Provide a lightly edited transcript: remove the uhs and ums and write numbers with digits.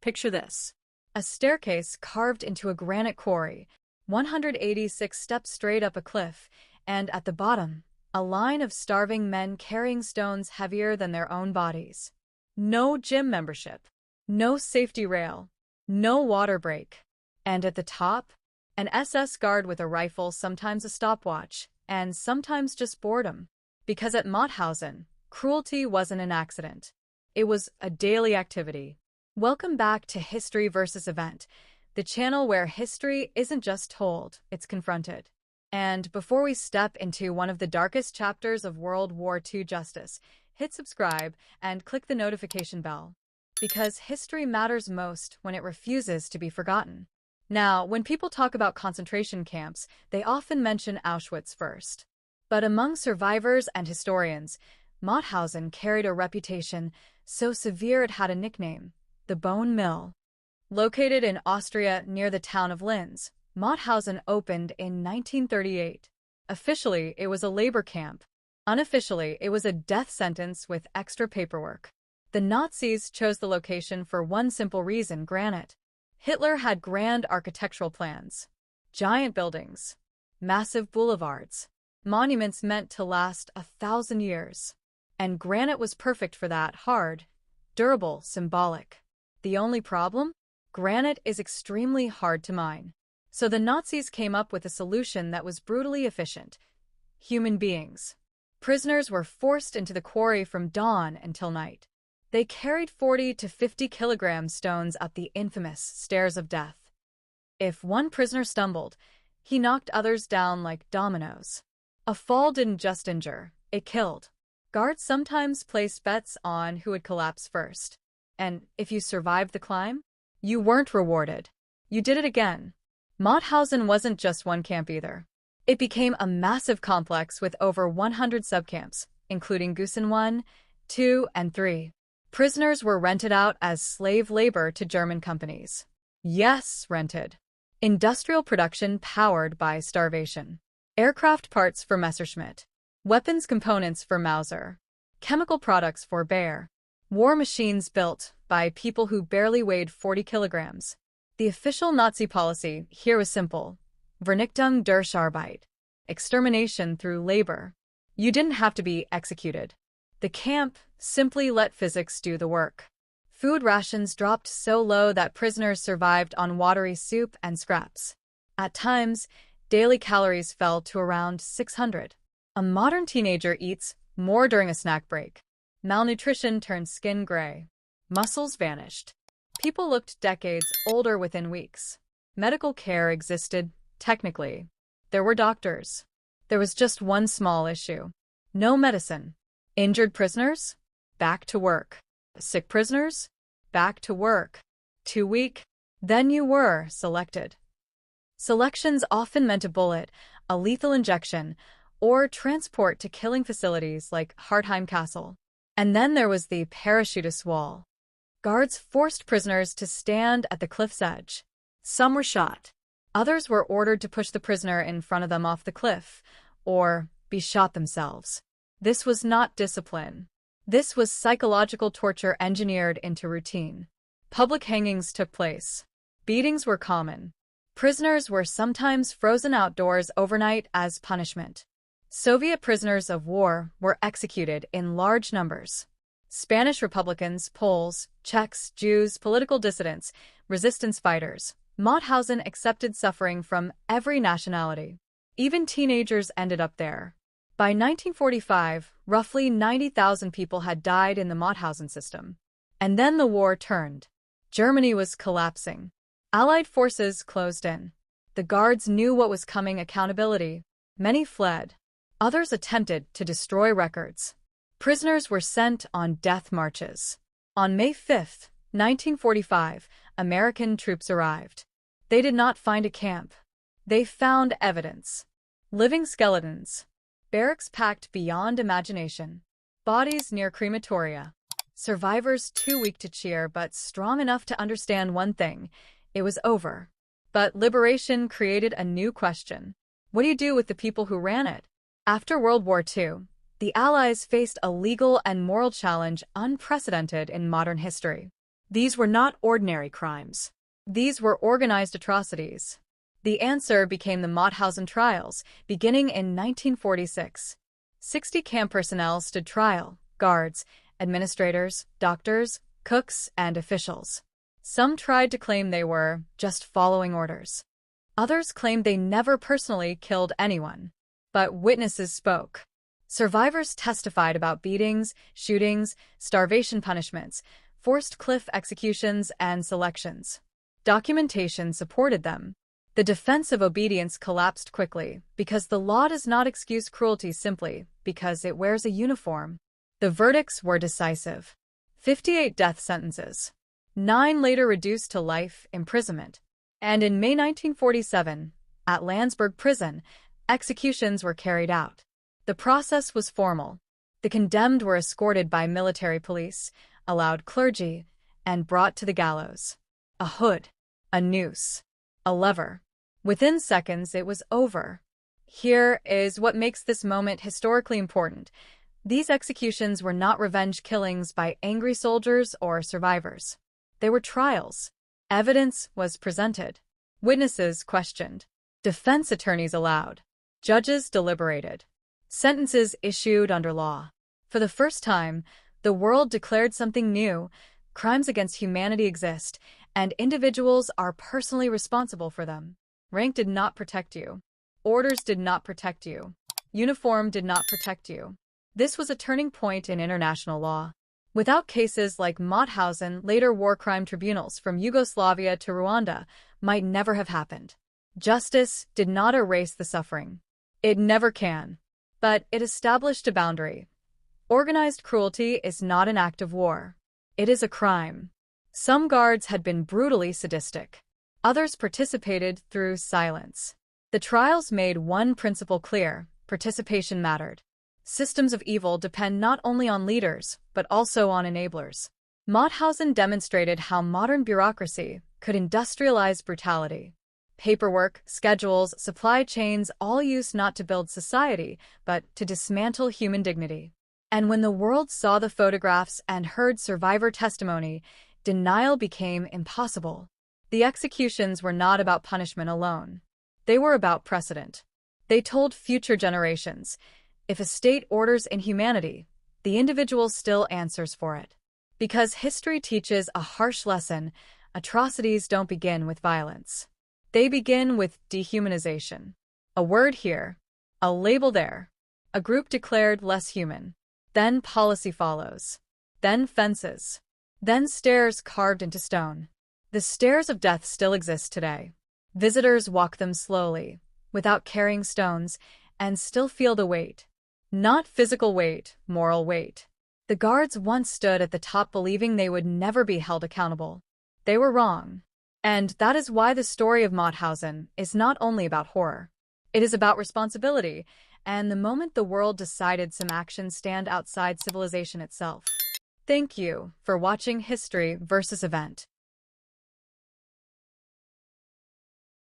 Picture this. A staircase carved into a granite quarry, 186 steps straight up a cliff, and at the bottom, a line of starving men carrying stones heavier than their own bodies. No gym membership, no safety rail, no water break. And at the top, an SS guard with a rifle, sometimes a stopwatch, and sometimes just boredom. Because at Mauthausen, cruelty wasn't an accident. It was a daily activity. Welcome back to History vs. Event, the channel where history isn't just told, it's confronted. And before we step into one of the darkest chapters of World War II justice, hit subscribe and click the notification bell. Because history matters most when it refuses to be forgotten. Now, when people talk about concentration camps, they often mention Auschwitz first. But among survivors and historians, Mauthausen carried a reputation so severe it had a nickname, the Bone Mill. Located in Austria near the town of Linz, Mauthausen opened in 1938. Officially, it was a labor camp. Unofficially, it was a death sentence with extra paperwork. The Nazis chose the location for one simple reason: granite. Hitler had grand architectural plans. Giant buildings, massive boulevards, monuments meant to last 1,000 years. And granite was perfect for that: hard, durable, symbolic. The only problem? Granite is extremely hard to mine. So the Nazis came up with a solution that was brutally efficient: human beings. Prisoners were forced into the quarry from dawn until night. They carried 40 to 50 kilogram stones up the infamous stairs of death. If one prisoner stumbled, he knocked others down like dominoes. A fall didn't just injure, it killed. Guards sometimes placed bets on who would collapse first. And if you survived the climb, you weren't rewarded. You did it again. Mauthausen wasn't just one camp either. It became a massive complex with over 100 subcamps, including Gusen 1, 2, and 3. Prisoners were rented out as slave labor to German companies. Yes, rented. Industrial production powered by starvation. Aircraft parts for Messerschmitt. Weapons components for Mauser. Chemical products for Bayer. War machines built by people who barely weighed 40 kilograms. The official Nazi policy here was simple: Vernichtung durch Arbeit. Extermination through labor. You didn't have to be executed. The camp simply let physics do the work. Food rations dropped so low that prisoners survived on watery soup and scraps. At times, daily calories fell to around 600. A modern teenager eats more during a snack break. Malnutrition turned skin gray. Muscles vanished. People looked decades older within weeks. Medical care existed, technically. There were doctors. There was just one small issue: no medicine. Injured prisoners? Back to work. Sick prisoners? Back to work. Too weak? Then you were selected. Selections often meant a bullet, a lethal injection, or transport to killing facilities like Hartheim Castle. And then there was the parachutist wall. Guards forced prisoners to stand at the cliff's edge. Some were shot. Others were ordered to push the prisoner in front of them off the cliff, or be shot themselves. This was not discipline. This was psychological torture engineered into routine. Public hangings took place. Beatings were common. Prisoners were sometimes frozen outdoors overnight as punishment. Soviet prisoners of war were executed in large numbers. Spanish Republicans, Poles, Czechs, Jews, political dissidents, resistance fighters. Mauthausen accepted suffering from every nationality. Even teenagers ended up there. By 1945, roughly 90,000 people had died in the Mauthausen system. And then the war turned. Germany was collapsing. Allied forces closed in. The guards knew what was coming: accountability. Many fled. Others attempted to destroy records. Prisoners were sent on death marches. On May 5, 1945, American troops arrived. They did not find a camp. They found evidence. Living skeletons. Barracks packed beyond imagination. Bodies near crematoria. Survivors too weak to cheer but strong enough to understand one thing: it was over. But liberation created a new question. What do you do with the people who ran it? After World War II, the Allies faced a legal and moral challenge unprecedented in modern history. These were not ordinary crimes. These were organized atrocities. The answer became the Mauthausen trials, beginning in 1946. 60 camp personnel stood trial: guards, administrators, doctors, cooks, and officials. Some tried to claim they were just following orders. Others claimed they never personally killed anyone. But witnesses spoke. Survivors testified about beatings, shootings, starvation punishments, forced cliff executions, and selections. Documentation supported them. The defense of obedience collapsed quickly because the law does not excuse cruelty simply because it wears a uniform. The verdicts were decisive. 58 death sentences. 9 later reduced to life imprisonment. And in May 1947, at Landsberg prison, executions were carried out. The process was formal. The condemned were escorted by military police, allowed clergy, and brought to the gallows. A hood, a noose, a lever. Within seconds, it was over. Here is what makes this moment historically important. These executions were not revenge killings by angry soldiers or survivors. They were trials. Evidence was presented. Witnesses questioned. Defense attorneys allowed. Judges deliberated. Sentences issued under law. For the first time, the world declared something new. Crimes against humanity exist, and individuals are personally responsible for them. Rank did not protect you. Orders did not protect you. Uniform did not protect you. This was a turning point in international law. Without cases like Mauthausen, later war crime tribunals from Yugoslavia to Rwanda might never have happened. Justice did not erase the suffering. It never can. But it established a boundary. Organized cruelty is not an act of war. It is a crime. Some guards had been brutally sadistic. Others participated through silence. The trials made one principle clear: participation mattered. Systems of evil depend not only on leaders, but also on enablers. Mauthausen demonstrated how modern bureaucracy could industrialize brutality. Paperwork, schedules, supply chains, all used not to build society, but to dismantle human dignity. And when the world saw the photographs and heard survivor testimony, denial became impossible. The executions were not about punishment alone. They were about precedent. They told future generations, if a state orders inhumanity, the individual still answers for it. Because history teaches a harsh lesson, atrocities don't begin with violence. They begin with dehumanization. A word here, a label there. A group declared less human. Then policy follows. Then fences. Then stairs carved into stone. The stairs of death still exist today. Visitors walk them slowly, without carrying stones, and still feel the weight. Not physical weight, moral weight. The guards once stood at the top believing they would never be held accountable. They were wrong. And that is why the story of Mauthausen is not only about horror. It is about responsibility, and the moment the world decided some actions stand outside civilization itself. Thank you for watching History versus Event.